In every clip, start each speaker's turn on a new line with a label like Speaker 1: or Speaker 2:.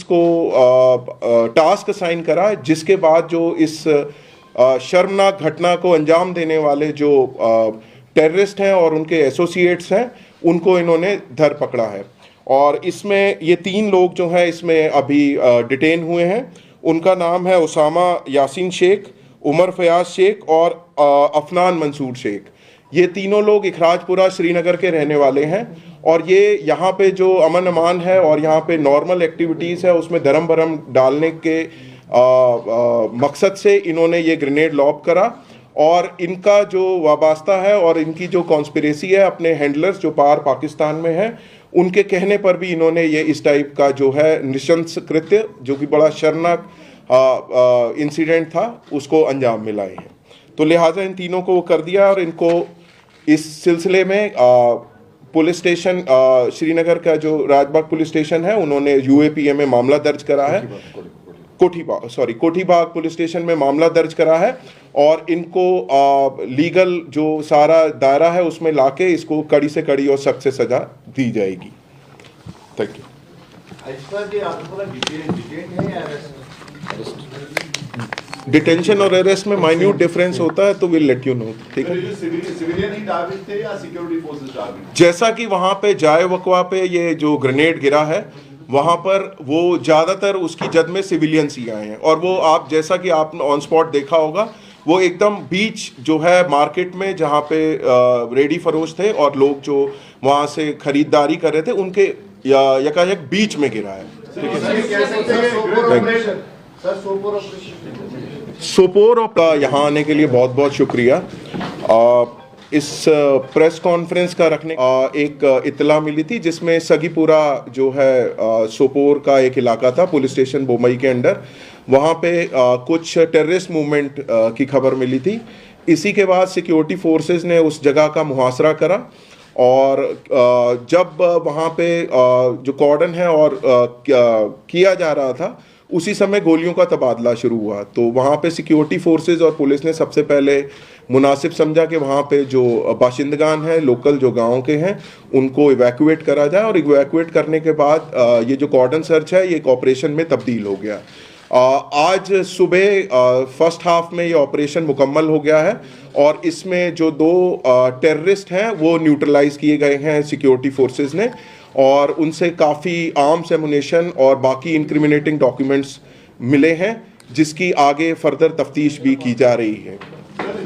Speaker 1: को task assign करा, जिसके बाद जो इस शर्मनाक घटना को अंजाम देने वाले जो टेररिस्ट हैं और उनके एसोसिएट्स हैं, उनको इन्होंने धर पकड़ा है। और इसमें ये 3 लोग जो हैं इसमें अभी डिटेन हुए हैं। उनका नाम है उसामा यासीन शेख, उमर फयाज शेख और अफनान मंसूर शेख। ये तीनों लोग इखराजपुरा श्रीनगर के रहने वाले हैं और ये यहाँ पे जो अमन अमान है और यहाँ पे नॉर्मल एक्टिविटीज़ है उसमें धर्म भरम डालने के मकसद से इन्होंने ये ग्रेनेड लॉब करा। और इनका जो वाबस्ता है और इनकी जो कॉन्स्पिरेसी है अपने हैंडलर्स जो पाकिस्तान में हैं, उनके कहने पर भी इन्होंने ये इस टाइप का जो है नृशंस कृत्य, जो कि बड़ा शर्मनाक इंसिडेंट था, उसको अंजाम में लाए हैं। तो लिहाजा इन तीनों को वो कर दिया और इनको इस सिलसिले में पुलिस स्टेशन श्रीनगर का जो राजबाग पुलिस स्टेशन है, उन्होंने यूएपीए में मामला दर्ज करा है। कोठीबाग पुलिस स्टेशन में मामला दर्ज करा है और इनको लीगल जो सारा दायरा है उसमें लाके इसको कड़ी से कड़ी और सख्त से सजा दी जाएगी। Thank you. डिटेंशन और अरेस्ट में माइन्यूट डिफरेंस होता है, तो विल लेट यू नो। ठीक है।
Speaker 2: सिविलियन ही टारगेट थे या सिक्योरिटी फोर्सेस टारगेट?
Speaker 1: जैसा कि वहां पे जाए वकवा पे ये जो ग्रेनेड गिरा है, वहां पर वो ज़्यादातर उसकी जद में सिविलियंस ही आए हैं। और वो आप जैसा कि आपने ऑन स्पॉट देखा होगा, वो एकदम बीच जो है मार्केट में जहाँ पे रेडी फरोश थे और लोग जो वहाँ से खरीदारी कर रहे थे, उनके यकायक बीच में गिरा है। सोपोर का यहाँ आने के लिए बहुत बहुत शुक्रिया। इस प्रेस कॉन्फ्रेंस का रखने एक इत्तला मिली थी जिसमें सगीपुरा जो है सोपोर का एक इलाका था पुलिस स्टेशन बोमई के अंडर, वहाँ पे कुछ टेररिस्ट मूवमेंट की खबर मिली थी। इसी के बाद सिक्योरिटी फोर्सेस ने उस जगह का मुहासरा करा और जब वहाँ पे जो कॉर्डन है और किया जा रहा था, उसी समय गोलियों का तबादला शुरू हुआ। तो वहाँ पे सिक्योरिटी फोर्सेस और पुलिस ने सबसे पहले मुनासिब समझा कि वहाँ पे जो बाशिंदगान हैं, लोकल जो गाँव के हैं, उनको इवैक्यूएट करा जाए। और इवैक्यूएट करने के बाद ये जो कॉर्डन सर्च है ये एक ऑपरेशन में तब्दील हो गया। आज सुबह फर्स्ट हाफ में ये ऑपरेशन मुकम्मल हो गया है और इसमें जो 2 टेररिस्ट हैं वो न्यूट्रलाइज किए गए हैं सिक्योरिटी फोर्सेस ने, और उनसे काफ़ी आर्म्स एमुनेशन और बाकी इंक्रिमिनेटिंग डॉक्यूमेंट्स मिले हैं, जिसकी आगे फर्दर तफ्तीश भी की जा रही है।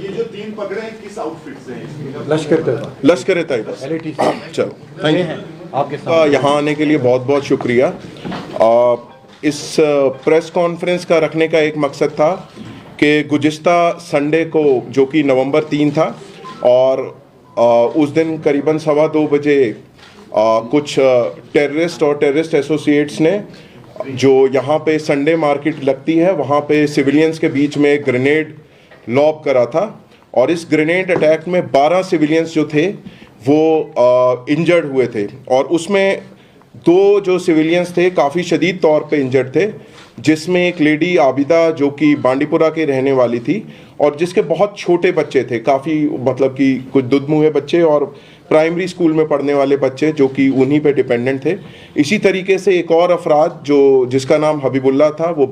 Speaker 2: ये जो 3 पकड़े हैं किस आउटफिट से हैं?
Speaker 1: लश्कर तैयबा। चलो, थैंक यू। आपके यहाँ आने के लिए बहुत बहुत शुक्रिया। इस प्रेस कॉन्फ्रेंस का रखने का एक मकसद था कि गुज़िश्ता संडे को, जो कि नवंबर 3 था, और उस दिन करीबन 2:15 बजे कुछ टेररिस्ट और टेररिस्ट एसोसिएट्स ने जो यहाँ पे संडे मार्केट लगती है वहाँ पे सिविलियंस के बीच में एक ग्रेनेड लॉब करा था। और इस ग्रेनेड अटैक में 12 सिविलियंस जो थे वो इंजर्ड हुए थे और उसमें 2 जो सिविलियंस थे काफ़ी शदीद तौर पे इंजर्ड थे, जिसमें एक लेडी आबिदा जो कि बांडीपुरा के रहने वाली थी और जिसके बहुत छोटे बच्चे थे, काफ़ी मतलब कि कुछ दुधमुहे बच्चे और प्राइमरी स्कूल में पढ़ने वाले बच्चे जो कि उन्हीं पे डिपेंडेंट थे। इसी तरीके से एक और अफराद जो जिसका नाम हबीबुल्ला था, वो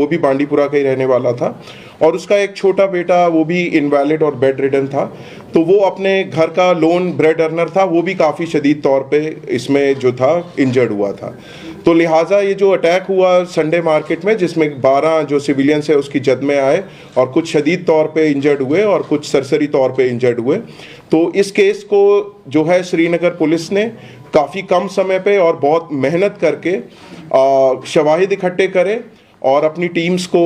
Speaker 1: भी बांडीपुरा का ही रहने वाला था और उसका एक छोटा बेटा वो भी इनवैलिड और बेड रिडन था। तो वो अपने घर का लोन ब्रेड अर्नर था, वो भी काफ़ी शदीद तौर पे इसमें जो था इंजर्ड हुआ था। तो लिहाजा ये जो अटैक हुआ संडे मार्केट में, जिसमें 12 जो सिविलियंस है उसकी जद में आए और कुछ शदीद तौर पे इंजर्ड हुए और कुछ सरसरी तौर पे इंजर्ड हुए। तो इस केस को जो है श्रीनगर पुलिस ने काफ़ी कम समय पे और बहुत मेहनत करके शवाहिद इकट्ठे करे और अपनी टीम्स को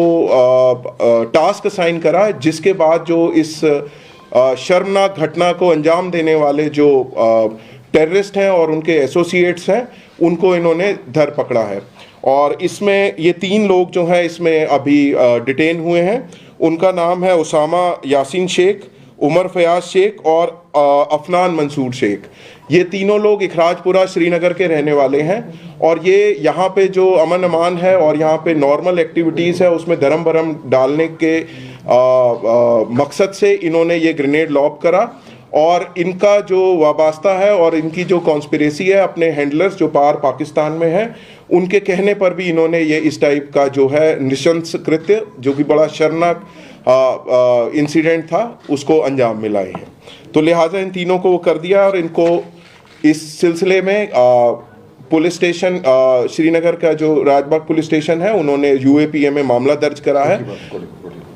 Speaker 1: टास्क असाइन करा, जिसके बाद जो इस शर्मनाक घटना को अंजाम देने वाले जो टेररिस्ट हैं और उनके एसोसिएट्स हैं, उनको इन्होंने धर पकड़ा है। और इसमें ये 3 लोग जो हैं इसमें अभी डिटेन हुए हैं। उनका नाम है उसामा यासीन शेख, उमर फयाज शेख और अफनान मंसूर शेख। ये तीनों लोग इखराजपुरा श्रीनगर के रहने वाले हैं और ये यहाँ पे जो अमन अमान है और यहाँ पे नॉर्मल एक्टिविटीज़ है उसमें धर्म भरम डालने के मकसद से इन्होंने ये ग्रेनेड लॉब करा। और इनका जो वाबस्ता है और इनकी जो कॉन्स्पिरेसी है अपने हैंडलर्स जो पार पाकिस्तान में है उनके कहने पर भी इन्होंने ये इस टाइप का जो है नृशंस कृत्य जो कि बड़ा शर्मनाक इंसिडेंट था उसको अंजाम मिलाए हैं। तो लिहाजा इन तीनों को वो कर दिया और इनको इस सिलसिले में पुलिस स्टेशन श्रीनगर का जो राजबाग पुलिस स्टेशन है उन्होंने यूएपीए में मामला दर्ज करा है,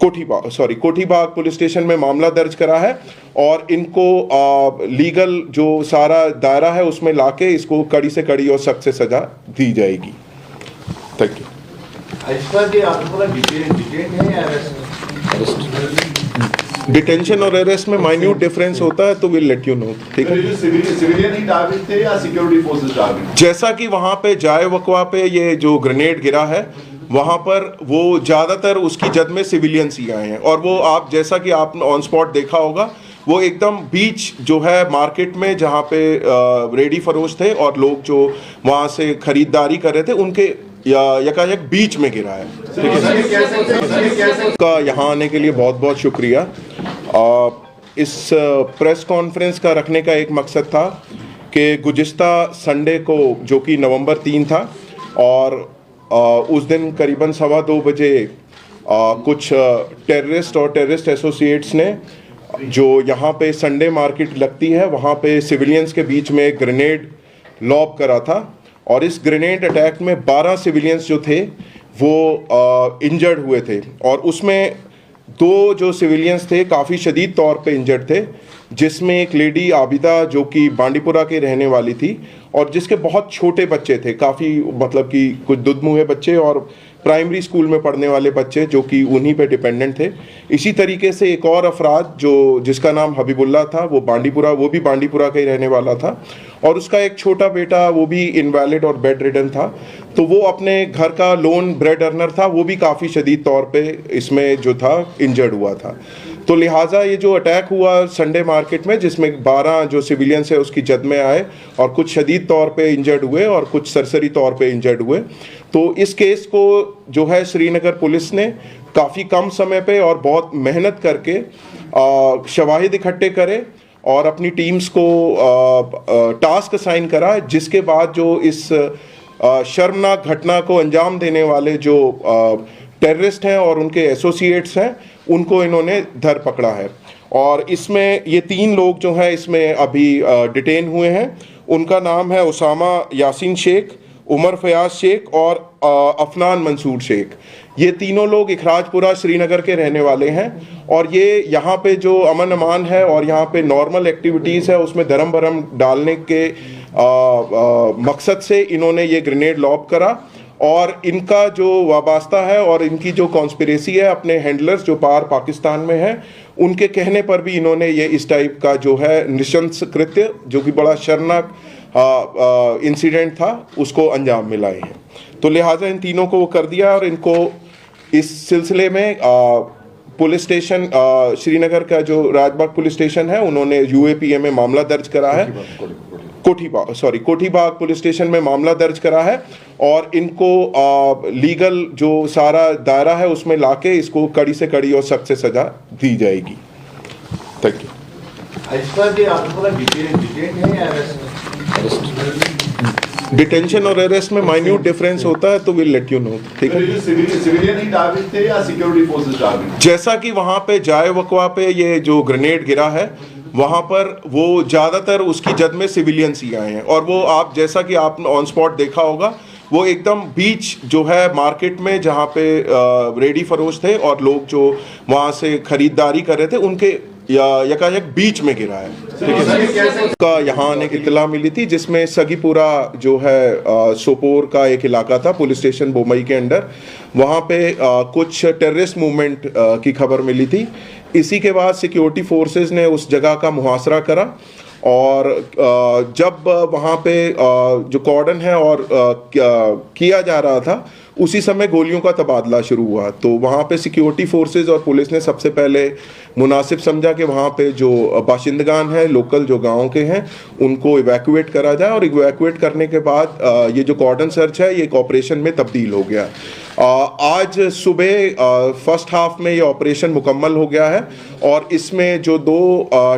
Speaker 1: कोठीबाग पुलिस स्टेशन में मामला दर्ज करा है और इनको लीगल जो सारा दायरा है उसमें लाके इसको कड़ी से कड़ी और सख्त से सजा दी जाएगी। Thank you. डिटेंशन और अरेस्ट में माइन्यूट डिफरेंस होता है तो विल लेट यू नो। ठीक है,
Speaker 2: जो सिविलियन ही टारगेट थे या सिक्योरिटी फोर्सेस टारगेट?
Speaker 1: जैसा कि वहां पे जाए वकवा पे ये जो ग्रेनेड गिरा है वहां पर वो ज्यादातर उसकी जद में सिविलियंस ही आए हैं और वो आप जैसा कि आपने ऑन स्पॉट देखा होगा वो एकदम बीच जो है मार्केट में जहाँ पे रेडी फरोश थे और लोग जो वहाँ से खरीदारी कर रहे थे उनके यकायक बीच में गिरा है। का यहाँ आने के लिए बहुत बहुत शुक्रिया। इस प्रेस कॉन्फ्रेंस का रखने का एक मकसद था कि गुज़िश्ता संडे को जो कि नवंबर 3 था और उस दिन करीबन 2:15 बजे कुछ टेररिस्ट और टेररिस्ट एसोसिएट्स ने जो यहाँ पे संडे मार्केट लगती है वहाँ पे सिविलियंस के बीच में ग्रेनेड लॉब करा था और इस ग्रेनेड अटैक में 12 सिविलियंस जो थे वो इंजर्ड हुए थे और उसमें 2 जो सिविलियंस थे काफ़ी शदीद तौर पे इंजर्ड थे, जिसमें एक लेडी आबिदा जो कि बांडीपुरा के रहने वाली थी और जिसके बहुत छोटे बच्चे थे, काफ़ी मतलब कि कुछ दुधमुहे बच्चे और प्राइमरी स्कूल में पढ़ने वाले बच्चे जो कि उन्हीं पे डिपेंडेंट थे। इसी तरीके से एक और अफराद जिसका नाम हबीबुल्ला था वो भी बांडीपुरा का ही रहने वाला था और उसका एक छोटा बेटा वो भी इनवैलिड और बेड रिडन था। तो वो अपने घर का लोन ब्रेड अर्नर था, वो भी काफ़ी शदीद तौर पे इसमें जो था इंजर्ड हुआ था। तो लिहाजा ये जो अटैक हुआ संडे मार्केट में जिसमें 12 जो सिविलियंस है उसकी जद में आए और कुछ शदीद तौर पे इंजर्ड हुए और कुछ सरसरी तौर पे इंजर्ड हुए। तो इस केस को जो है श्रीनगर पुलिस ने काफ़ी कम समय पे और बहुत मेहनत करके शवाहिद इकट्ठे करे और अपनी टीम्स को टास्क असाइन करा, जिसके बाद जो इस शर्मनाक घटना को अंजाम देने वाले जो टेररिस्ट हैं और उनके एसोसिएट्स हैं उनको इन्होंने धर पकड़ा है। और इसमें ये 3 लोग जो हैं इसमें अभी डिटेन हुए हैं। उनका नाम है उसामा यासीन शेख, उमर फयाज शेख और अफनान मंसूर शेख। ये तीनों लोग इखराजपुरा श्रीनगर के रहने वाले हैं और ये यहाँ पे जो अमन अमान है और यहाँ पे नॉर्मल एक्टिविटीज़ है उसमें धर्म भरम डालने के मकसद से इन्होंने ये ग्रेनेड लॉब करा और इनका जो वाबस्ता है और इनकी जो कॉन्स्पिरेसी है अपने हैंडलर्स जो पार पाकिस्तान में है उनके कहने पर भी इन्होंने ये इस टाइप का जो है नृशंस कृत्य जो कि बड़ा शर्मनाक इंसिडेंट था उसको अंजाम मिलाए हैं। तो लिहाजा इन तीनों को वो कर दिया और इनको इस सिलसिले में पुलिस स्टेशन श्रीनगर का जो राजबाग पुलिस स्टेशन है उन्होंने यूएपीए में मामला दर्ज करा है, कोठीबाग पुलिस स्टेशन में मामला दर्ज करा है और इनको लीगल जो सारा दायरा है उसमें लाके इसको कड़ी से कड़ी और सख्त से सजा दी जाएगी। Thank you. डिटेंशन और अरेस्ट में माइन्यूट डिफरेंस होता है तो विल लेट यू नो। ठीक है,
Speaker 2: जो सिविलियन ही टारगेट थे या सिक्योरिटी फोर्सेस टारगेट?
Speaker 1: जैसा कि वहां पे जाए वकवा पे ये जो ग्रेनेड गिरा है वहां पर वो ज्यादातर उसकी जद में सिविलियंस ही आए हैं और वो आप जैसा कि आपने ऑन स्पॉट देखा होगा वो एकदम बीच जो है मार्केट में जहाँ पे रेडी फरोश थे और लोग जो वहाँ से खरीदारी कर रहे थे उनके यकायक बीच में गिरा है। का यहाँ आने की इत्तला मिली थी जिसमें सगीपुरा जो है सोपोर का एक इलाका था पुलिस स्टेशन बोमई के अंडर, वहाँ पे कुछ टेररिस्ट मूवमेंट की खबर मिली थी। इसी के बाद सिक्योरिटी फोर्सेस ने उस जगह का मुहासरा करा और जब वहाँ पे जो कॉर्डन है और किया जा रहा था उसी समय गोलियों का तबादला शुरू हुआ। तो वहाँ पे सिक्योरिटी फोर्सेस और पुलिस ने सबसे पहले मुनासिब समझा कि वहाँ पे जो बाशिंदगान हैं लोकल जो गाँव के हैं उनको इवैक्यूएट करा जाए और इवैक्यूएट करने के बाद ये जो कॉर्डन सर्च है ये एक ऑपरेशन में तब्दील हो गया। आज सुबह फर्स्ट हाफ में ये ऑपरेशन मुकम्मल हो गया है और इसमें जो 2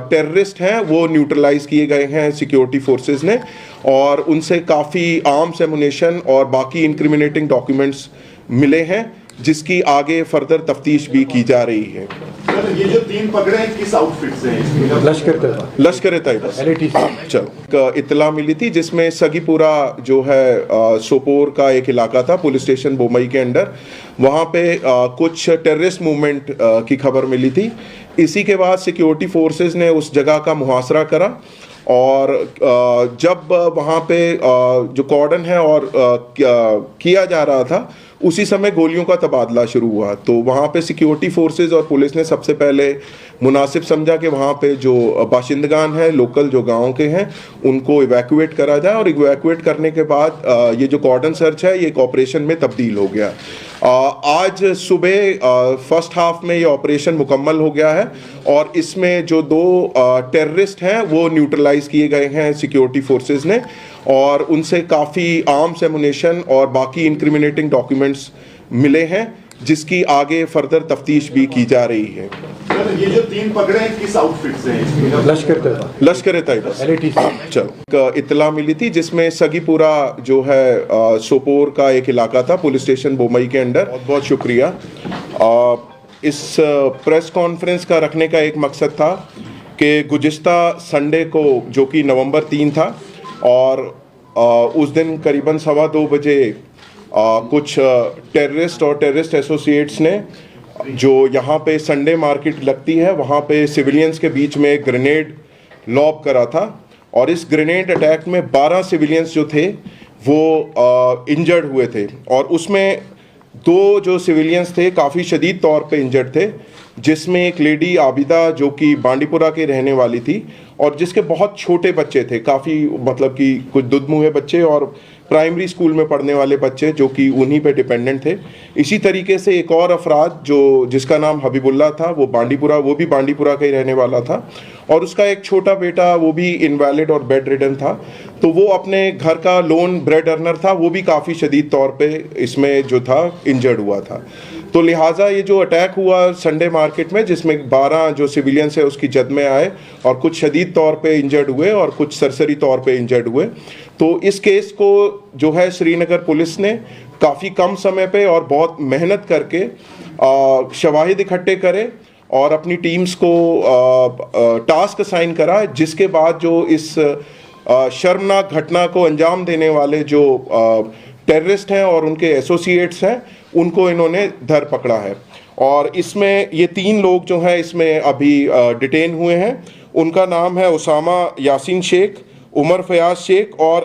Speaker 1: टेररिस्ट हैं वो न्यूट्रलाइज किए गए हैं सिक्योरिटी फोर्सेस ने और उनसे काफ़ी आर्म्स एमुनेशन और बाकी इंक्रिमिनेटिंग डॉक्यूमेंट्स मिले हैं जिसकी आगे फर्दर तफ्तीश भी की जा रही है।
Speaker 2: सर, ये जो 3 पकड़े हैं किस आउटफिट से हैं?
Speaker 1: लश्कर तैयबा चलो इत्तला मिली थी जिसमें सगीपुरा जो है सोपोर का एक इलाका था पुलिस स्टेशन बोमई के अंडर, वहाँ पे कुछ टेररिस्ट मूवमेंट की खबर मिली थी। इसी के बाद सिक्योरिटी फोर्सेस ने उस जगह का मुहासरा करा और जब वहाँ पे जो कॉर्डन है और किया जा रहा था उसी समय गोलियों का तबादला शुरू हुआ। तो वहाँ पे सिक्योरिटी फोर्सेस और पुलिस ने सबसे पहले मुनासिब समझा कि वहाँ पे जो बाशिंदगान हैं लोकल जो गांव के हैं उनको इवैक्यूएट करा जाए और इवैक्यूएट करने के बाद ये जो कॉर्डन सर्च है ये एक ऑपरेशन में तब्दील हो गया। आज सुबह फर्स्ट हाफ में ये ऑपरेशन मुकम्मल हो गया है और इसमें जो 2 टेररिस्ट हैं वो न्यूट्रलाइज किए गए हैं सिक्योरिटी फोर्सेस ने और उनसे काफ़ी आर्म्स एमुनेशन और बाकी इंक्रिमिनेटिंग डॉक्यूमेंट्स मिले हैं जिसकी आगे फर्दर तफ्तीश भी की जा रही है।
Speaker 2: सर, ये जो 3 पकड़े हैं किस आउटफिट से हैं?
Speaker 1: लश्कर तैयबा चलो इत्तला मिली थी जिसमें सगीपुरा जो है सोपोर का एक इलाका था पुलिस स्टेशन बोमई के अंडर। बहुत बहुत शुक्रिया। इस प्रेस कॉन्फ्रेंस का रखने का एक मकसद था कि गुज़िश्ता संडे को जो कि नवंबर 3 था और उस दिन करीबन 2:15 बजे कुछ टेररिस्ट और टेररिस्ट एसोसिएट्स ने जो यहाँ पे संडे मार्केट लगती है वहाँ पे सिविलियंस के बीच में एक ग्रेनेड लॉब करा था और इस ग्रेनेड अटैक में 12 सिविलियंस जो थे वो इंजर्ड हुए थे और उसमें 2 जो सिविलियंस थे काफ़ी शदीद तौर पे इंजर्ड थे, जिसमें एक लेडी आबिदा जो कि बांडीपुरा के रहने वाली थी और जिसके बहुत छोटे बच्चे थे, काफ़ी मतलब कि कुछ दुधमुहे बच्चे और प्राइमरी स्कूल में पढ़ने वाले बच्चे जो कि उन्हीं पे डिपेंडेंट थे। इसी तरीके से एक और अफराद जो जिसका नाम हबीबुल्ला था वो भी बांडीपुरा का ही रहने वाला था और उसका एक छोटा बेटा वो भी इनवैलिड और बेड रिडन था। तो वो अपने घर का लोन ब्रेड अर्नर था, वो भी काफ़ी शदीद तौर पे इसमें जो था इंजर्ड हुआ था। तो लिहाजा ये जो अटैक हुआ संडे मार्केट में जिसमें 12 जो सिविलियंस है उसकी जद में आए और कुछ शदीद तौर पे इंजर्ड हुए और कुछ सरसरी तौर पे इंजर्ड हुए। तो इस केस को जो है श्रीनगर पुलिस ने काफ़ी कम समय पे और बहुत मेहनत करके शवाहिद इकट्ठे करे और अपनी टीम्स को टास्क असाइन करा, जिसके बाद जो इस शर्मनाक घटना को अंजाम देने वाले जो टेररिस्ट हैं और उनके एसोसिएट्स हैं उनको इन्होंने धर पकड़ा है। और इसमें ये 3 लोग जो हैं इसमें अभी डिटेन हुए हैं। उनका नाम है उसामा यासीन शेख, उमर फयाज शेख और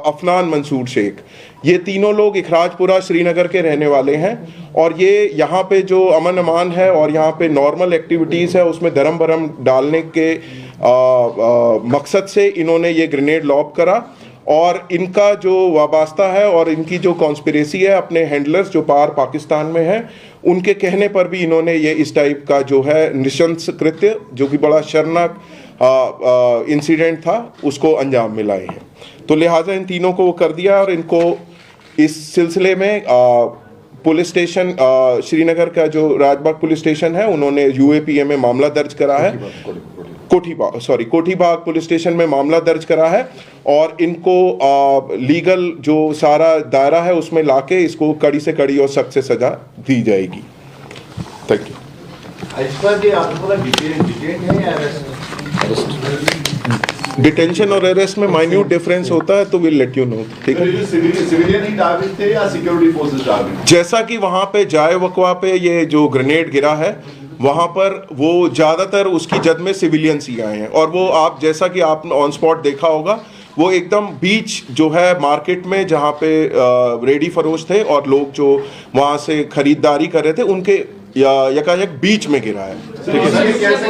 Speaker 1: अफनान मंसूर शेख। ये तीनों लोग इखराजपुरा श्रीनगर के रहने वाले हैं और ये यहाँ पे जो अमन अमान है और यहाँ पे नॉर्मल एक्टिविटीज़ है उसमें धर्म भरम डालने के मकसद से इन्होंने ये ग्रेनेड लॉब करा और इनका जो वाबस्ता है और इनकी जो कॉन्स्पिरेसी है अपने हैंडलर्स जो पार पाकिस्तान में है उनके कहने पर भी इन्होंने ये इस टाइप का जो है नृशंस कृत्य जो कि बड़ा शर्मनाक इंसिडेंट था उसको अंजाम मिलाए हैं। तो लिहाजा इन तीनों को कर दिया और इनको इस सिलसिले में पुलिस स्टेशन श्रीनगर का जो राजबाग पुलिस स्टेशन है उन्होंने UAPA में मामला दर्ज करा है, कोठीबाग पुलिस स्टेशन में मामला दर्ज करा है और इनको लीगल जो सारा दायरा है उसमें लाके इसको कड़ी से कड़ी और सख्त से सजा दी जाएगी। Thank you. डिटेंशन और अरेस्ट में माइन्यूट डिफरेंस होता है तो विल लेट यू नो। ठीक है,
Speaker 2: सिविलियन ही टारगेट थे या सिक्योरिटी फोर्सेस टारगेट?
Speaker 1: जैसा कि वहां पे जाए वकवा पे ये जो ग्रेनेड गिरा है वहां पर वो ज्यादातर उसकी जद में सिविलियंस ही आए हैं और वो आप जैसा कि आपने ऑन स्पॉट देखा होगा वो एकदम बीच जो है मार्केट में जहाँ पे रेडी फरोश थे और लोग जो वहाँ से खरीदारी कर रहे थे उनके यकायक बीच में गिरा है।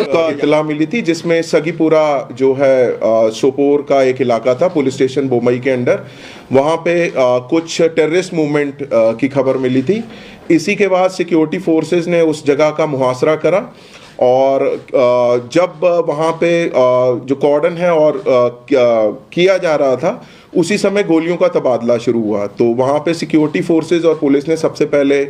Speaker 1: का इत्तला मिली थी जिसमें सगीपुरा जो है सोपोर का एक इलाका था पुलिस स्टेशन बोमई के अंडर, वहाँ पे कुछ टेररिस्ट मूवमेंट की खबर मिली थी। इसी के बाद सिक्योरिटी फोर्सेस ने उस जगह का मुहासरा करा और जब वहाँ पे जो कॉर्डन है और किया जा रहा था उसी समय गोलियों का तबादला शुरू हुआ। तो वहाँ पे सिक्योरिटी फोर्सेस और पुलिस ने सबसे पहले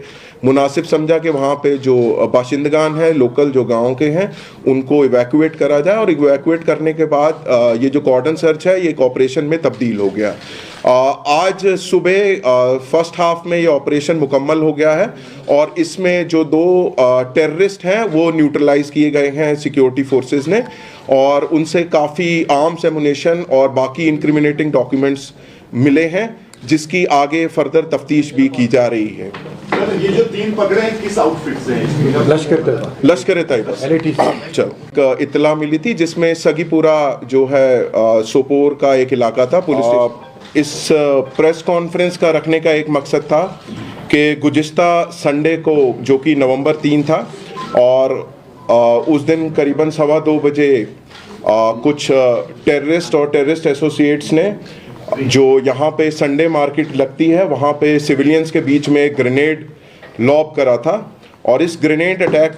Speaker 1: मुनासिब समझा कि वहाँ पे जो बाशिंदगान हैं, लोकल जो गाँव के हैं, उनको इवैक्यूएट करा जाए, और इवैक्यूएट करने के बाद ये जो कॉर्डन सर्च है ये एक ऑपरेशन में तब्दील हो गया। आज सुबह फर्स्ट हाफ में ये ऑपरेशन मुकम्मल हो गया है, और इसमें जो 2 टेररिस्ट हैं वो न्यूट्रलाइज किए गए हैं सिक्योरिटी फोर्सेस ने, और उनसे काफ़ी आर्म्स, एमुनेशन और बाकी इंक्रिमिनेटिंग डॉक्यूमेंट्स मिले हैं, जिसकी आगे फर्दर तफ्तीश भी की जा रही है।
Speaker 2: सर, ये जो 3 पकड़े हैं किस आउटफिट से हैं?
Speaker 1: लश्कर-ए-तैयबा चलो इत्तला मिली थी, जिसमें सगीपुरा जो है सोपोर का एक इलाका था। पुलिस इस प्रेस कॉन्फ्रेंस का रखने का एक मकसद था कि गुज़िश्ता संडे को, जो कि नवंबर 3 था, और उस दिन करीबन 2:15 बजे कुछ टेररिस्ट और टेररिस्ट एसोसिएट्स ने, जो यहाँ पे संडे मार्केट लगती है, वहाँ पे सिविलियंस के बीच में एक ग्रेनेड लॉब करा था, और इस ग्रेनेड अटैक